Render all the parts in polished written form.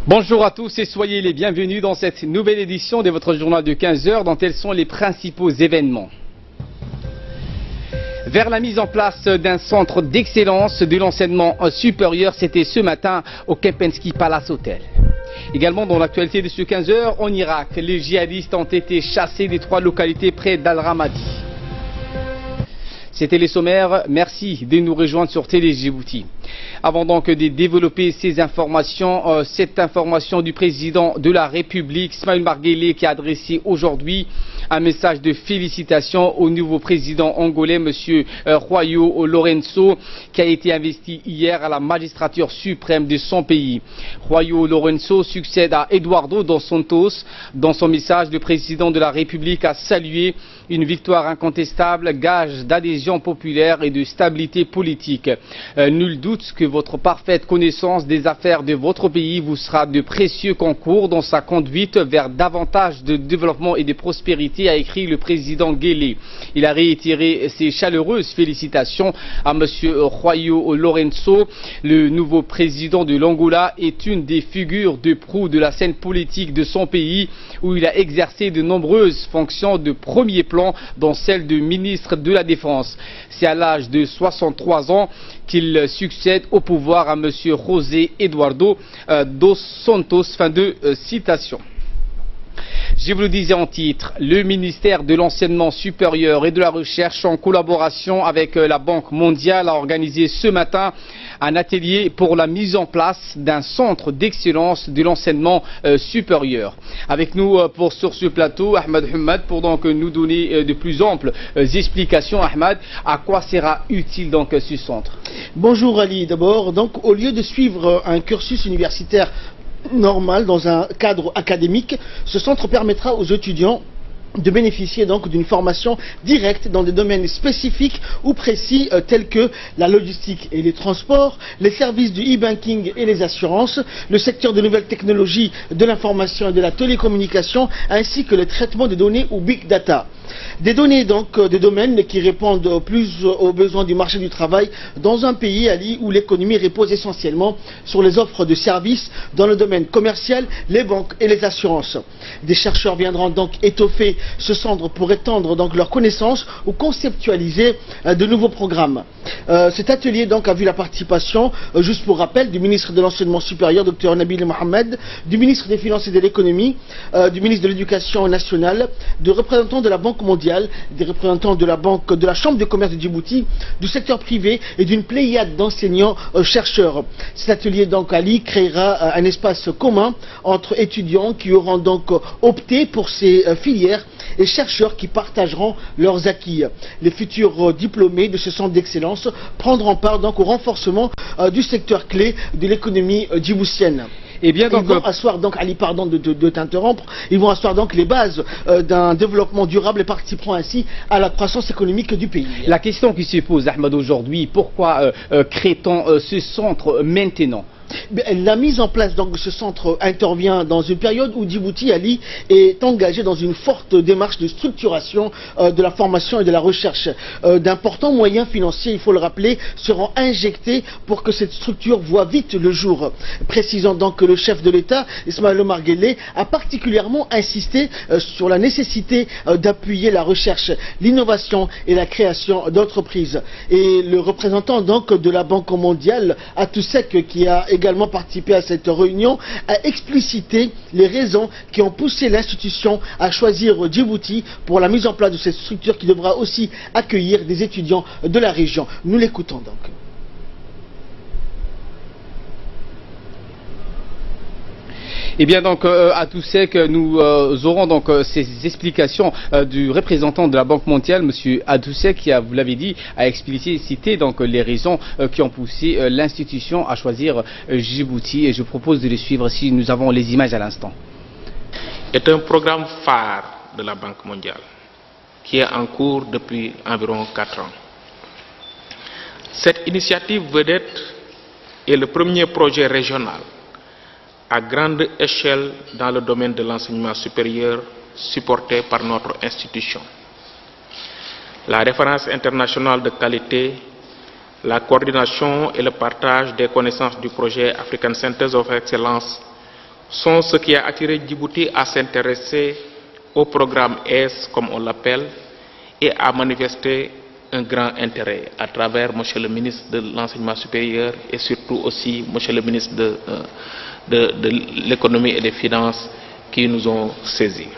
Bonjour à tous et soyez les bienvenus dans cette nouvelle édition de votre journal de 15 heures dont tels sont les principaux événements. Vers la mise en place d'un centre d'excellence de l'enseignement supérieur, c'était ce matin au Kempinski Palace Hotel. Également dans l'actualité de ce 15 heures, en Irak, les djihadistes ont été chassés des 3 localités près d'Al-Ramadi. C'était les sommaires, merci de nous rejoindre sur Télé Djibouti. Avant donc de développer ces informations, cette information du président de la République, Ismaël Marguerite, qui a adressé aujourd'hui un message de félicitations au nouveau président angolais, M. João Lourenço, qui a été investi hier à la magistrature suprême de son pays. João Lourenço succède à Eduardo dos Santos. Dans son message, le président de la République a salué une victoire incontestable, gage d'adhésion populaire et de stabilité politique. Nul doute que votre parfaite connaissance des affaires de votre pays vous sera de précieux concours dans sa conduite vers davantage de développement et de prospérité, a écrit le président Guélé. Il a réitéré ses chaleureuses félicitations à M. João Lourenço. Le nouveau président de l'Angola est une des figures de proue de la scène politique de son pays, où il a exercé de nombreuses fonctions de premier plan, dont celle de ministre de la Défense. C'est à l'âge de 63 ans qu'il succède au pouvoir à M. José Eduardo dos Santos. Fin de citation. Je vous le disais en titre, le ministère de l'Enseignement supérieur et de la Recherche, en collaboration avec la Banque mondiale, a organisé ce matin un atelier pour la mise en place d'un centre d'excellence de l'enseignement supérieur. Avec nous sur ce plateau, Ahmed Hamad, pour donc nous donner de plus amples explications. Ahmed, à quoi sera utile donc ce centre? Bonjour Ali, d'abord, donc au lieu de suivre un cursus universitaire normal dans un cadre académique, ce centre permettra aux étudiants de bénéficier donc d'une formation directe dans des domaines spécifiques ou précis tels que la logistique et les transports, les services du e-banking et les assurances, le secteur de nouvelles technologies, de l'information et de la télécommunication, ainsi que le traitement des données ou big data. Des données donc, des domaines qui répondent plus aux besoins du marché du travail dans un pays, Ali, où l'économie repose essentiellement sur les offres de services dans le domaine commercial, les banques et les assurances. Des chercheurs viendront donc étoffer ce centre pour étendre donc leurs connaissances ou conceptualiser de nouveaux programmes. Cet atelier donc a vu la participation, juste pour rappel, du ministre de l'Enseignement supérieur, Dr Nabil Mohamed, du ministre des Finances et de l'Économie, du ministre de l'Éducation nationale, de représentants de la Banque mondiale, des représentants de la Chambre de commerce de Djibouti, du secteur privé et d'une pléiade d'enseignants chercheurs. Cet atelier donc Ali créera un espace commun entre étudiants qui auront donc opté pour ces filières et chercheurs qui partageront leurs acquis. Les futurs diplômés de ce centre d'excellence prendront part donc au renforcement du secteur clé de l'économie djiboutienne. Eh bien, donc, ils vont asseoir donc, Ali, pardon de t'interrompre, ils vont asseoir donc les bases d'un développement durable et participeront ainsi à la croissance économique du pays. La question qui se pose, Ahmed, aujourd'hui, pourquoi crée-t-on ce centre maintenant? La mise en place donc, de ce centre intervient dans une période où Djibouti, Ali, est engagé dans une forte démarche de structuration de la formation et de la recherche. D'importants moyens financiers, il faut le rappeler, seront injectés pour que cette structure voie vite le jour. Précisant donc que le chef de l'État, Ismaël Marguerite, a particulièrement insisté sur la nécessité d'appuyer la recherche, l'innovation et la création d'entreprises. Et le représentant donc de la Banque mondiale, Atousek, qui a également participé à cette réunion, a explicité les raisons qui ont poussé l'institution à choisir Djibouti pour la mise en place de cette structure qui devra aussi accueillir des étudiants de la région. Nous l'écoutons donc. Eh bien donc à tout sec, nous aurons donc ces explications du représentant de la Banque mondiale, M. Adoucek, qui, vous l'avez dit, a explicité donc les raisons qui ont poussé l'institution à choisir Djibouti. Et je propose de les suivre si nous avons les images à l'instant. C'est un programme phare de la Banque mondiale qui est en cours depuis environ 4 ans. Cette initiative vedette est le premier projet régional à grande échelle dans le domaine de l'enseignement supérieur supporté par notre institution. La référence internationale de qualité, la coordination et le partage des connaissances du projet African Centers of Excellence sont ce qui a attiré Djibouti à s'intéresser au programme ES, comme on l'appelle, et à manifester un grand intérêt à travers Monsieur le ministre de l'Enseignement supérieur et surtout aussi Monsieur le ministre de l'Économie et des Finances qui nous ont saisis.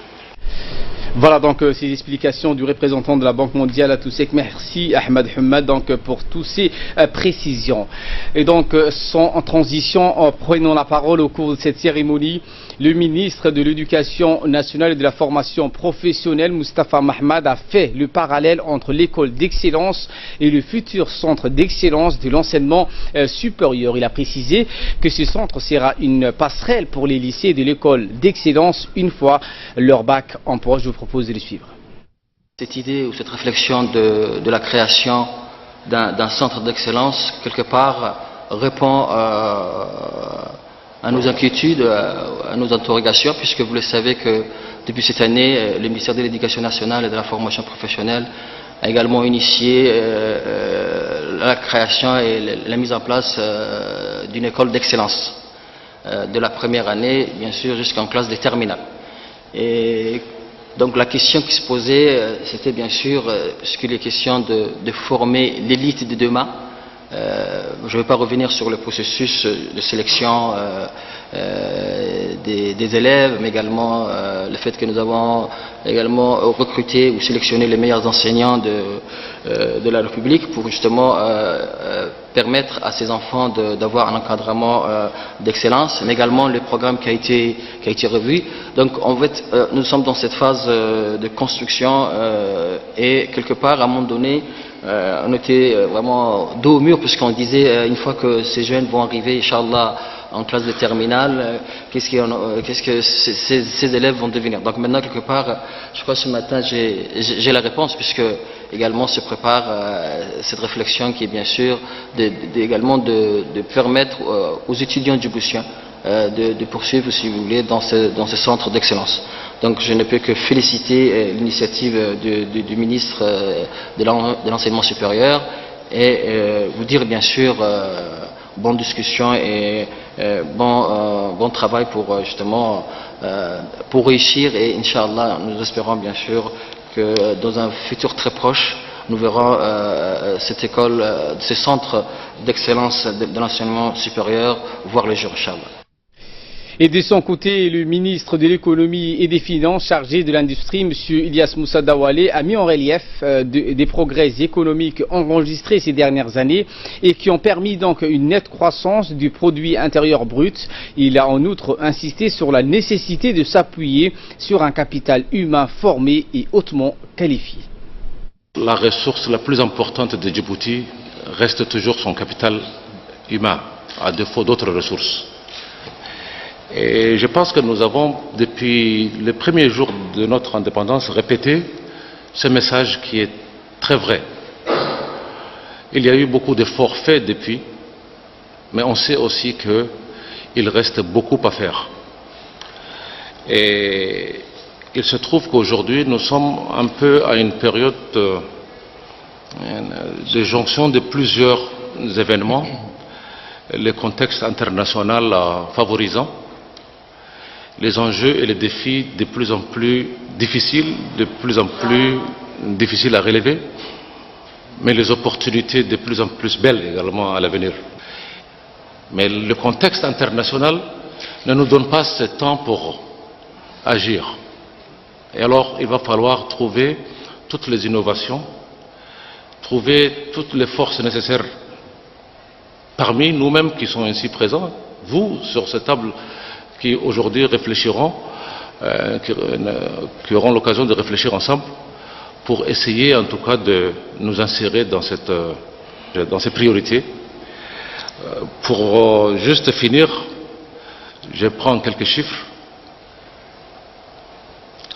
Voilà donc ces explications du représentant de la Banque mondiale à Toussek. Merci Ahmed Hamad donc pour toutes ces précisions. Et donc en transition, prenons la parole au cours de cette cérémonie. Le ministre de l'Éducation nationale et de la formation professionnelle, Moustapha Mahmad, a fait le parallèle entre l'école d'excellence et le futur centre d'excellence de l'enseignement supérieur. Il a précisé que ce centre sera une passerelle pour les lycées de l'école d'excellence une fois leur bac en poche. Je vous propose de les suivre. Cette idée ou cette réflexion de la création d'un centre d'excellence, quelque part, répond à nos inquiétudes, à nos interrogations, puisque vous le savez que depuis cette année, le ministère de l'Éducation nationale et de la formation professionnelle a également initié la création et la mise en place d'une école d'excellence de la première année, bien sûr, jusqu'en classe de terminale. Et donc la question qui se posait, c'était bien sûr, est-ce qu'il est question de former l'élite de demain? Je ne vais pas revenir sur le processus de sélection des élèves, mais également le fait que nous avons également recruté ou sélectionné les meilleurs enseignants de la République pour justement permettre à ces enfants d'avoir un encadrement d'excellence, mais également le programme qui a été revu. Donc en fait, nous sommes dans cette phase de construction et quelque part, à un moment donné, on était vraiment dos au mur puisqu'on disait une fois que ces jeunes vont arriver, Inch'Allah, en classe de terminale, qu'est-ce que ces élèves vont devenir. Donc maintenant, quelque part, je crois que ce matin, j'ai la réponse puisque également se prépare cette réflexion qui est bien sûr également de permettre aux étudiants djiboutiens de poursuivre, si vous voulez, dans ce centre d'excellence. Donc je ne peux que féliciter l'initiative du ministre de l'Enseignement supérieur et vous dire bien sûr bonne discussion et bon travail pour justement pour réussir et Inch'Allah nous espérons bien sûr que dans un futur très proche nous verrons cette école, ce centre d'excellence de l'enseignement supérieur voir le jour, Inch'Allah. Et de son côté, le ministre de l'économie et des finances chargé de l'industrie, M. Ilyas Moussa Dawale, a mis en relief des progrès économiques enregistrés ces dernières années et qui ont permis donc une nette croissance du produit intérieur brut. Il a en outre insisté sur la nécessité de s'appuyer sur un capital humain formé et hautement qualifié. La ressource la plus importante de Djibouti reste toujours son capital humain, à défaut d'autres ressources. Et je pense que nous avons, depuis les premiers jours de notre indépendance, répété ce message qui est très vrai. Il y a eu beaucoup d'efforts faits depuis, mais on sait aussi qu'il reste beaucoup à faire. Et il se trouve qu'aujourd'hui, nous sommes un peu à une période de jonction de plusieurs événements, le contexte international favorisant, les enjeux et les défis de plus en plus difficiles à relever, mais les opportunités de plus en plus belles également à l'avenir. Mais le contexte international ne nous donne pas ce temps pour agir. Et alors, il va falloir trouver toutes les innovations, trouver toutes les forces nécessaires parmi nous-mêmes qui sont ici présents, vous, sur cette table, qui aujourd'hui réfléchiront, qui auront l'occasion de réfléchir ensemble pour essayer en tout cas de nous insérer dans ces priorités. Pour juste finir, je prends quelques chiffres.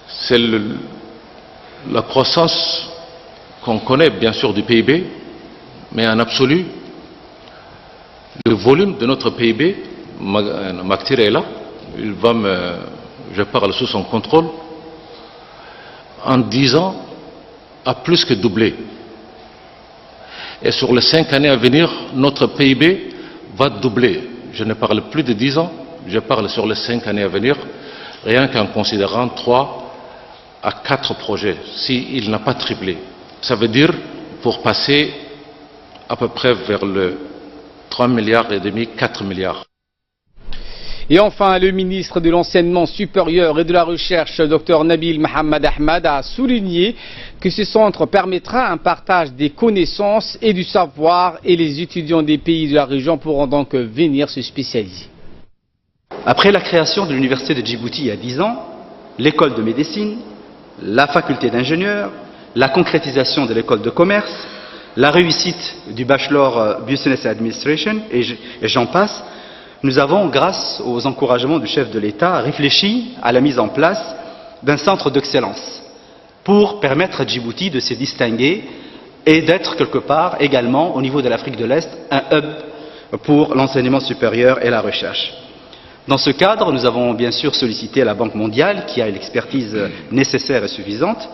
C'est la croissance qu'on connaît bien sûr du PIB, mais en absolu, le volume de notre PIB, Maktir est là, je parle sous son contrôle, en 10 ans, a plus que doublé. Et sur les 5 années à venir, notre PIB va doubler. Je ne parle plus de 10 ans, je parle sur les 5 années à venir, rien qu'en considérant 3 à 4 projets, s'il n'a pas triplé. Ça veut dire pour passer à peu près vers le 3 milliards et demi, 4 milliards. Et enfin, le ministre de l'Enseignement supérieur et de la Recherche, Dr Nabil Mohamed Ahmad, a souligné que ce centre permettra un partage des connaissances et du savoir et les étudiants des pays de la région pourront donc venir se spécialiser. Après la création de l'Université de Djibouti il y a 10 ans, l'école de médecine, la faculté d'ingénieurs, la concrétisation de l'école de commerce, la réussite du bachelor Business Administration et j'en passe, nous avons, grâce aux encouragements du chef de l'État, réfléchi à la mise en place d'un centre d'excellence pour permettre à Djibouti de se distinguer et d'être quelque part également au niveau de l'Afrique de l'Est un hub pour l'enseignement supérieur et la recherche. Dans ce cadre, nous avons bien sûr sollicité la Banque mondiale qui a l'expertise nécessaire et suffisante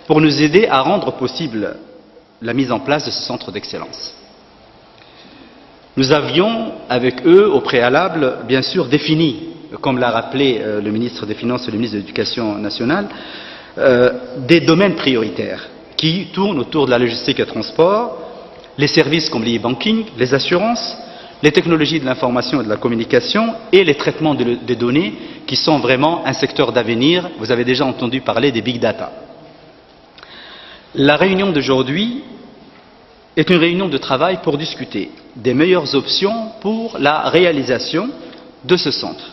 pour nous aider à rendre possible la mise en place de ce centre d'excellence. Nous avions, avec eux, au préalable, bien sûr, défini, comme l'a rappelé le ministre des Finances et le ministre de l'Éducation nationale, des domaines prioritaires qui tournent autour de la logistique et transport, les services comme l'e-banking, les assurances, les technologies de l'information et de la communication et les traitements des données qui sont vraiment un secteur d'avenir. Vous avez déjà entendu parler des big data. La réunion d'aujourd'hui est une réunion de travail pour discuter des meilleures options pour la réalisation de ce centre.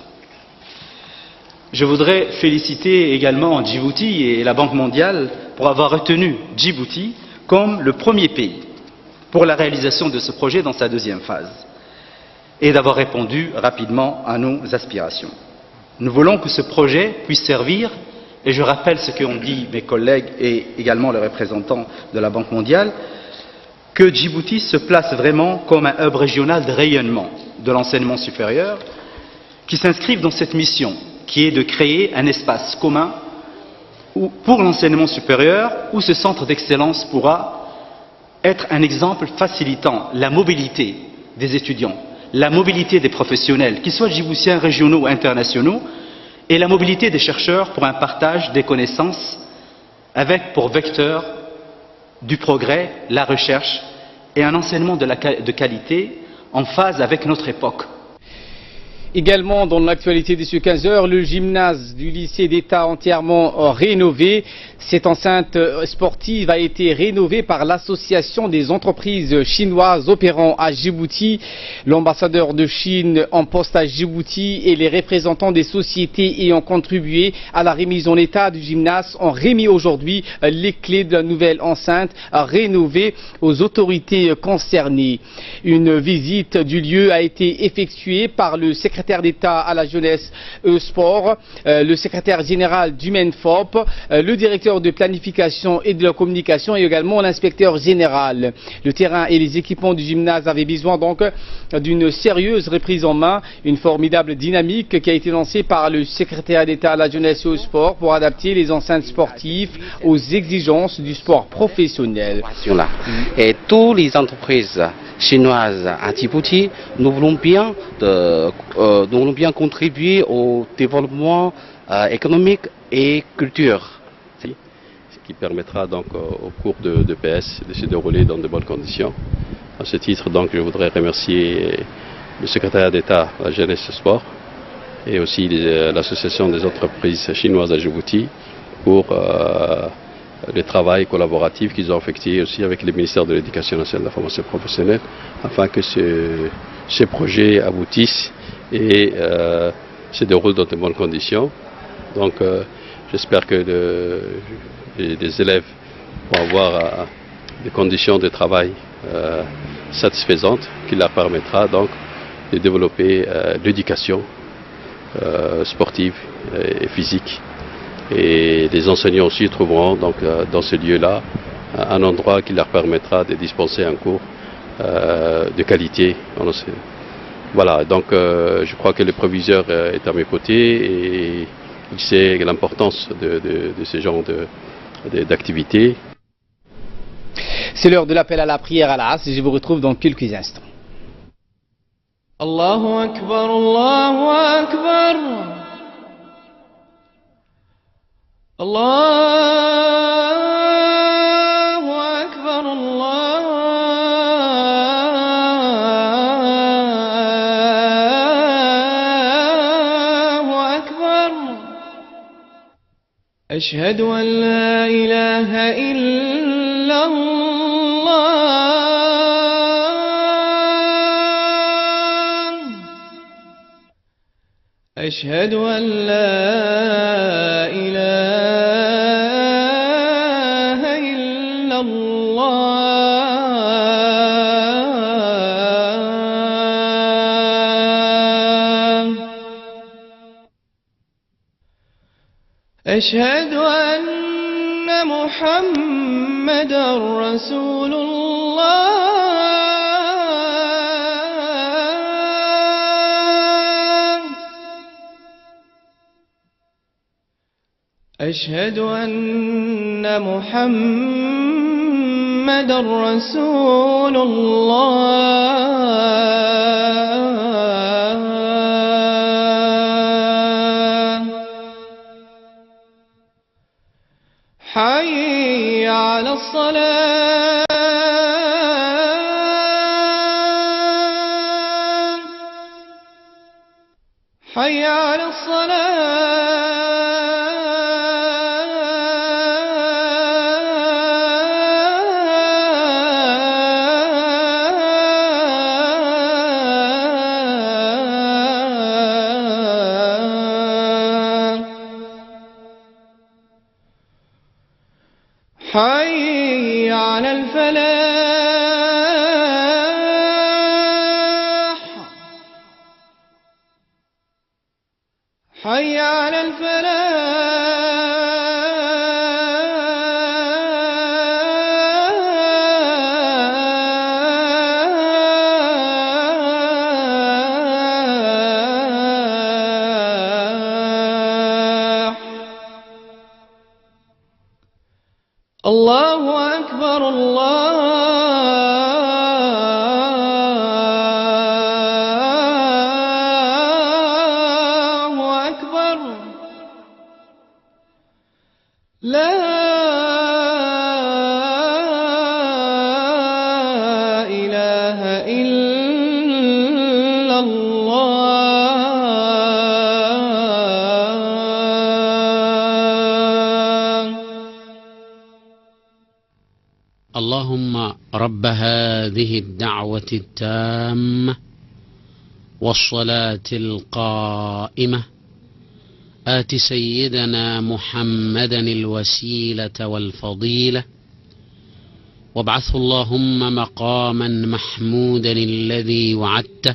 Je voudrais féliciter également Djibouti et la Banque mondiale pour avoir retenu Djibouti comme le premier pays pour la réalisation de ce projet dans sa deuxième phase et d'avoir répondu rapidement à nos aspirations. Nous voulons que ce projet puisse servir, et je rappelle ce qu'ont dit mes collègues et également les représentants de la Banque mondiale, que Djibouti se place vraiment comme un hub régional de rayonnement de l'enseignement supérieur qui s'inscrive dans cette mission qui est de créer un espace commun pour l'enseignement supérieur où ce centre d'excellence pourra être un exemple facilitant la mobilité des étudiants, la mobilité des professionnels, qu'ils soient djiboutiens, régionaux ou internationaux, et la mobilité des chercheurs pour un partage des connaissances avec pour vecteur du progrès, la recherche et un enseignement de qualité en phase avec notre époque. Également, dans l'actualité de ce 15h, le gymnase du lycée d'État entièrement rénové. Cette enceinte sportive a été rénovée par l'association des entreprises chinoises opérant à Djibouti. L'ambassadeur de Chine en poste à Djibouti et les représentants des sociétés ayant contribué à la remise en état du gymnase ont remis aujourd'hui les clés de la nouvelle enceinte rénovée aux autorités concernées. Une visite du lieu a été effectuée par le secrétaire d'État à la jeunesse et sport, le secrétaire général du MENFOP, le directeur de planification et de la communication et également l'inspecteur général. Le terrain et les équipements du gymnase avaient besoin donc d'une sérieuse reprise en main, une formidable dynamique qui a été lancée par le secrétaire d'État à la jeunesse et au sport pour adapter les enceintes sportives aux exigences du sport professionnel. Et toutes les entreprises chinoises à Djibouti, nous voulons bien contribuer au développement économique et culturel. Ce qui permettra donc au cours de PS de se dérouler dans de bonnes conditions. À ce titre, donc, je voudrais remercier le secrétaire d'État à la jeunesse et sport et aussi l'association des entreprises chinoises à Djibouti pour le travail collaboratif qu'ils ont effectué aussi avec le ministère de l'Éducation nationale et de la formation professionnelle afin que ce projet aboutisse et se déroule dans de bonnes conditions. Donc j'espère que les élèves vont avoir des conditions de travail satisfaisantes qui leur permettra donc de développer l'éducation sportive et physique. Et les enseignants aussi trouveront donc dans ce lieu-là un endroit qui leur permettra de dispenser un cours de qualité. Voilà, donc je crois que le proviseur est à mes côtés et il sait l'importance de ce genre d'activité. C'est l'heure de l'appel à la prière à l'As et je vous retrouve dans quelques instants. الله أكبر الله أكبر الله أكبر الله أكبر أشهد أن لا إله إلا الله أشهد أن لا إله إلا الله أشهد أن محمدا رسول الله أشهد أن محمدا رسول الله حي على الصلاة حي على حي على الفلاح حي على الفلاح الله أكبر الله أكبر لا إله إلا الله اللهم رب هذه الدعوة التامة والصلاة القائمة آت سيدنا محمدا الوسيلة والفضيلة وابعثه اللهم مقاما محمودا الذي وعدته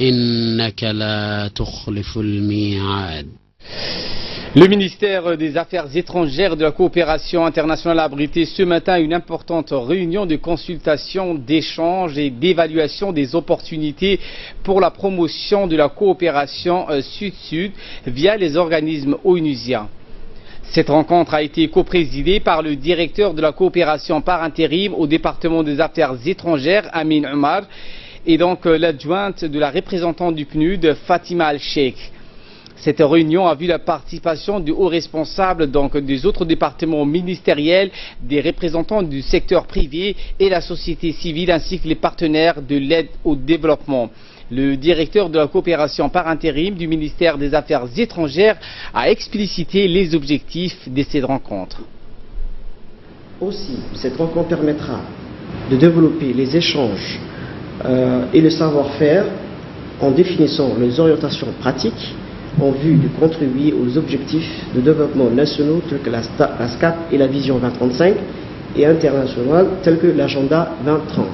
إنك لا تخلف الميعاد. Le ministère des Affaires étrangères et de la coopération internationale a abrité ce matin une importante réunion de consultation, d'échange et d'évaluation des opportunités pour la promotion de la coopération Sud-Sud via les organismes onusiens. Cette rencontre a été coprésidée par le directeur de la coopération par intérim au département des Affaires étrangères, Amin Omar, et donc l'adjointe de la représentante du PNUD, Fatima Al-Sheikh. Cette réunion a vu la participation du haut responsable donc des autres départements ministériels, des représentants du secteur privé et la société civile ainsi que les partenaires de l'aide au développement. Le directeur de la coopération par intérim du ministère des Affaires étrangères a explicité les objectifs de cette rencontre. Aussi, cette rencontre permettra de développer les échanges et le savoir-faire en définissant les orientations pratiques en vue de contribuer aux objectifs de développement nationaux tels que la SCAP et la Vision 2035 et internationale tels que l'Agenda 2030.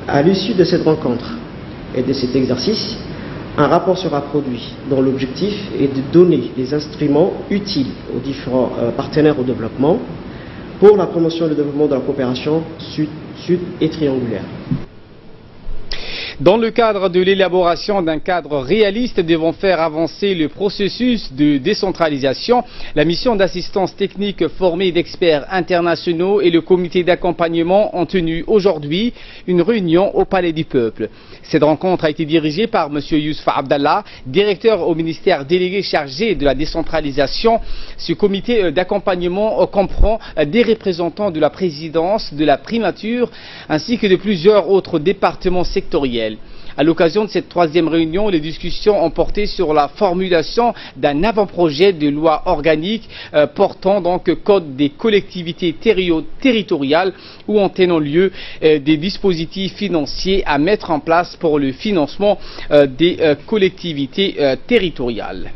À l'issue de cette rencontre et de cet exercice, un rapport sera produit dont l'objectif est de donner les instruments utiles aux différents partenaires au développement pour la promotion et le développement de la coopération sud-sud et triangulaire. Dans le cadre de l'élaboration d'un cadre réaliste devant faire avancer le processus de décentralisation, la mission d'assistance technique formée d'experts internationaux et le comité d'accompagnement ont tenu aujourd'hui une réunion au Palais du Peuple. Cette rencontre a été dirigée par M. Yousuf Abdallah, directeur au ministère délégué chargé de la décentralisation. Ce comité d'accompagnement comprend des représentants de la présidence, de la primature, ainsi que de plusieurs autres départements sectoriels. À l'occasion de cette troisième réunion, les discussions ont porté sur la formulation d'un avant-projet de loi organique portant donc code des collectivités territoriales où en tenant lieu des dispositifs financiers à mettre en place pour le financement des collectivités territoriales.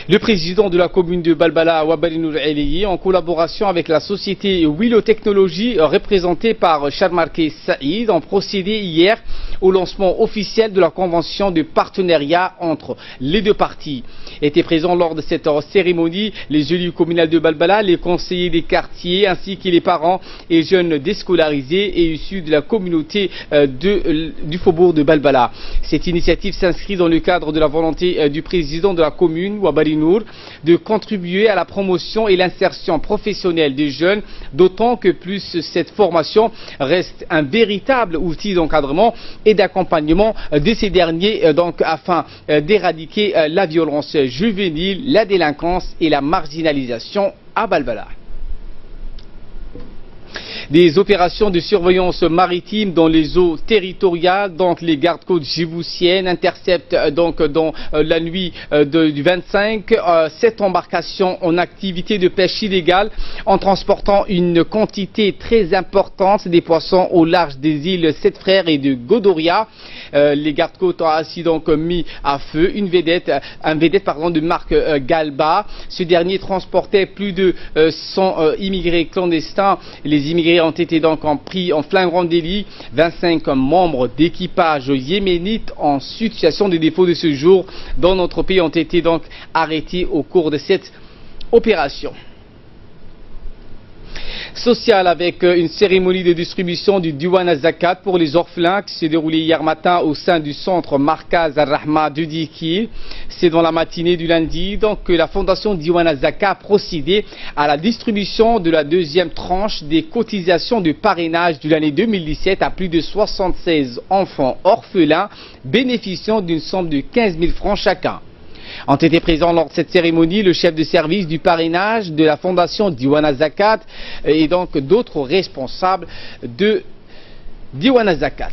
Le président de la commune de Balbala, Wabali Nour Eliyi, en collaboration avec la société Willow Technologies, représentée par Charmarke Saïd, ont procédé hier au lancement officiel de la convention de partenariat entre les deux parties. Étaient présents lors de cette cérémonie les élus communaux de Balbala, les conseillers des quartiers, ainsi que les parents et jeunes déscolarisés et issus de la communauté du faubourg de Balbala. Cette initiative s'inscrit dans le cadre de la volonté du président de la commune, Wabali Nour, de contribuer à la promotion et l'insertion professionnelle des jeunes, d'autant que plus cette formation reste un véritable outil d'encadrement et d'accompagnement de ces derniers, donc afin d'éradiquer la violence juvénile, la délinquance et la marginalisation à Balbala. Des opérations de surveillance maritime dans les eaux territoriales, donc les gardes-côtes djiboutiennes interceptent donc dans la nuit du 25 cette embarcation en activité de pêche illégale en transportant une quantité très importante des poissons au large des îles Sept Frères et de Godoria. Les gardes-côtes ont ainsi donc mis à feu un vedette de marque Galba. Ce dernier transportait plus de 100 immigrés clandestins. Les immigrés ont été donc pris en flagrant délit. 25 membres d'équipage yéménites en situation de défaut de séjour dans notre pays ont été donc arrêtés au cours de cette opération. Social avec une cérémonie de distribution du Diwan Zakat pour les orphelins qui s'est déroulée hier matin au sein du centre Markaz Al-Rahma de Dikil. C'est dans la matinée du lundi donc que la fondation Diwan Zakat a procédé à la distribution de la deuxième tranche des cotisations de parrainage de l'année 2017 à plus de 76 enfants orphelins bénéficiant d'une somme de 15 000 francs chacun. Ont été présents lors de cette cérémonie le chef de service du parrainage de la fondation Diwan Zakat et donc d'autres responsables de Diwan Zakat.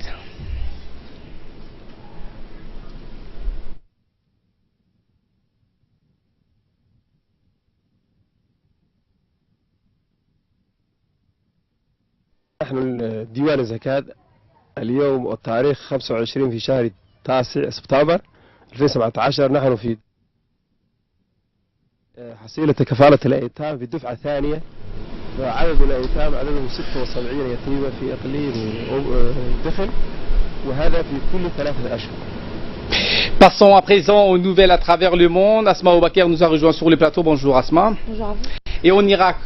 نحن ديوان الزكاة اليوم والتاريخ 25 في شهر 9 سبتمبر 2017 نحن في حصيلة كفالة الأيتام في الدفعة الثانية وعدد الأيتام عددهم 76 يتيما في إقليم الدخل وهذا في كل 3 أشهر. Passons à présent aux nouvelles à travers le monde. Asma Oubaker nous a rejoint sur le plateau. Bonjour Asma. Bonjour à vous. Et en Irak,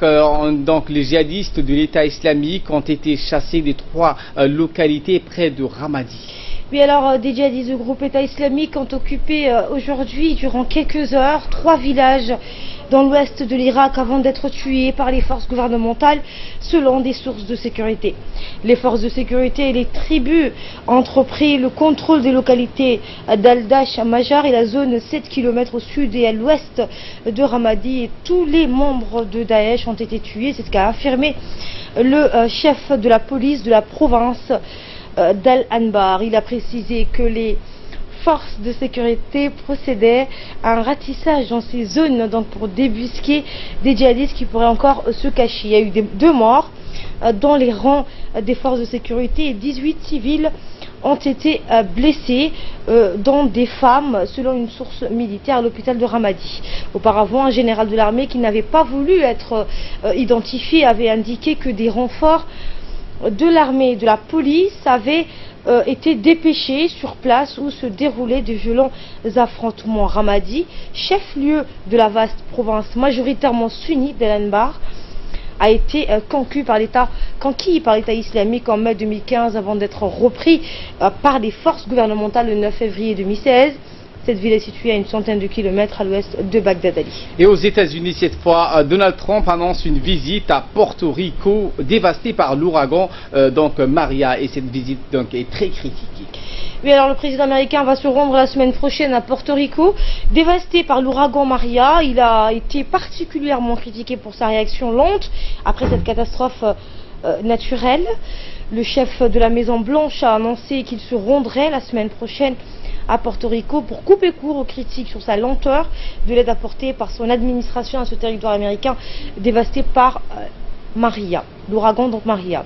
donc les djihadistes de l'État islamique ont été chassés des 3 localités près de Ramadi. Oui, alors des djihadistes du groupe État islamique ont occupé aujourd'hui, durant quelques heures, 3 villages dans l'ouest de l'Irak avant d'être tués par les forces gouvernementales selon des sources de sécurité. Les forces de sécurité et les tribus ont entrepris le contrôle des localités d'Al-Dash à Majar et la zone 7 km au sud et à l'ouest de Ramadi et tous les membres de Daesh ont été tués, c'est ce qu'a affirmé le chef de la police de la province d'Al-Anbar. Il a précisé que les forces de sécurité procédaient à un ratissage dans ces zones donc pour débusquer des djihadistes qui pourraient encore se cacher. Il y a eu 2 morts dans les rangs des forces de sécurité et 18 civils ont été blessés, dont des femmes, selon une source militaire à l'hôpital de Ramadi. Auparavant, un général de l'armée qui n'avait pas voulu être identifié avait indiqué que des renforts de l'armée et de la police avaient été dépêchés sur place où se déroulaient de violents affrontements. Ramadi, chef-lieu de la vaste province majoritairement sunnite d'Al-Anbar, a été conquis par l'État islamique en mai 2015 avant d'être repris par les forces gouvernementales le 9 février 2016. Cette ville est située à une centaine de kilomètres à l'ouest de Bagdad Ali. Et aux États-Unis, cette fois, Donald Trump annonce une visite à Porto Rico dévastée par l'ouragan Maria, et cette visite est très critiquée. Oui, alors le président américain va se rendre la semaine prochaine à Porto Rico, dévasté par l'ouragan Maria. Il a été particulièrement critiqué pour sa réaction lente après cette catastrophe naturelle. Le chef de la Maison Blanche a annoncé qu'il se rendrait la semaine prochaine à Porto Rico pour couper court aux critiques sur sa lenteur de l'aide apportée par son administration à ce territoire américain dévasté par Maria, l'ouragan Maria.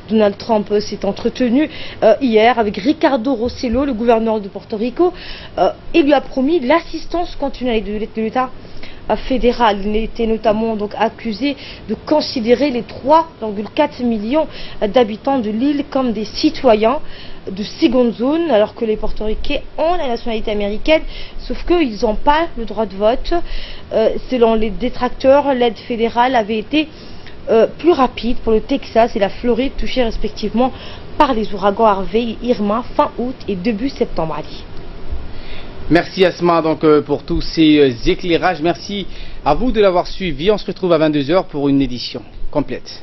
Donald Trump s'est entretenu hier avec Ricardo Rossello, le gouverneur de Porto Rico, et lui a promis l'assistance continue de l'État fédéral. Il était notamment accusé de considérer les 3,4 millions d'habitants de l'île comme des citoyens de seconde zone, alors que les portoricains ont la nationalité américaine, sauf qu'ils n'ont pas le droit de vote. Selon les détracteurs, l'aide fédérale avait été plus rapide pour le Texas et la Floride, touchés respectivement par les ouragans Harvey et Irma fin août et début septembre. Ali. Merci Asma pour tous ces éclairages. Merci à vous de l'avoir suivi. On se retrouve à 22 h pour une édition complète.